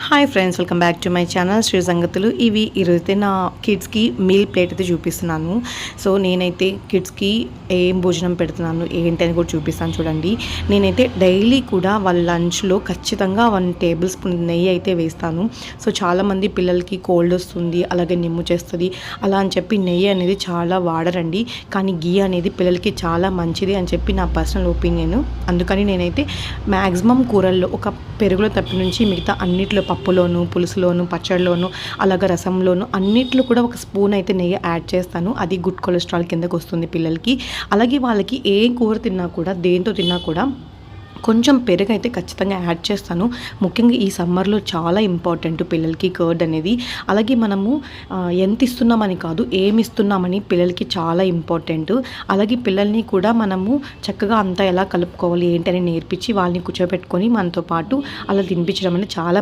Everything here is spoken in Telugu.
Hi friends, welcome back to my channel Sri సంగతులు. ఇవి ఈరోజైతే నా కిడ్స్కి మీల్ ప్లేట్ అయితే చూపిస్తున్నాను. సో నేనైతే కిడ్స్కి ఏం భోజనం పెడుతున్నాను ఏంటి అని కూడా చూపిస్తాను చూడండి. నేనైతే డైలీ కూడా వాళ్ళ లంచ్లో ఖచ్చితంగా 1 టేబుల్ స్పూన్ నెయ్యి అయితే వేస్తాను. సో చాలామంది పిల్లలకి కోల్డ్ వస్తుంది, అలాగే నిమ్ము చేస్తుంది అలా అని చెప్పి నెయ్యి అనేది చాలా వాడరండి. కానీ గీ అనేది పిల్లలకి చాలా మంచిది అని చెప్పి నా పర్సనల్ ఒపీనియన్. అందుకని నేనైతే మ్యాక్సిమం కూరల్లో ఒక పెరుగులో తప్పి నుంచి మిగతా అన్నిట్లో పప్పులోను, పులుసులోను, పచ్చడిలోను, అలాగే రసంలోను అన్నిట్లో కూడా ఒక స్పూన్ అయితే నెయ్యి యాడ్ చేస్తాను. అది గుడ్ కొలెస్ట్రాల్ కిందకు వస్తుంది పిల్లలకి. అలాగే వాళ్ళకి ఏ కూర తిన్నా కూడా, దేంతో తిన్నా కూడా కొంచెం పెరుగు అయితే ఖచ్చితంగా యాడ్ చేస్తాను. ముఖ్యంగా ఈ సమ్మర్లో చాలా ఇంపార్టెంట్ పిల్లలకి కర్డ్ అనేది. అలాగే మనము ఎంత ఇస్తున్నామని కాదు, ఏమి ఇస్తున్నామని పిల్లలకి చాలా ఇంపార్టెంట్. అలాగే పిల్లల్ని కూడా మనము చక్కగా అంతా ఎలా కలుపుకోవాలి ఏంటి అని నేర్పించి వాళ్ళని కూర్చోబెట్టుకొని మనతో పాటు అలా తినిపించడం అనేది చాలా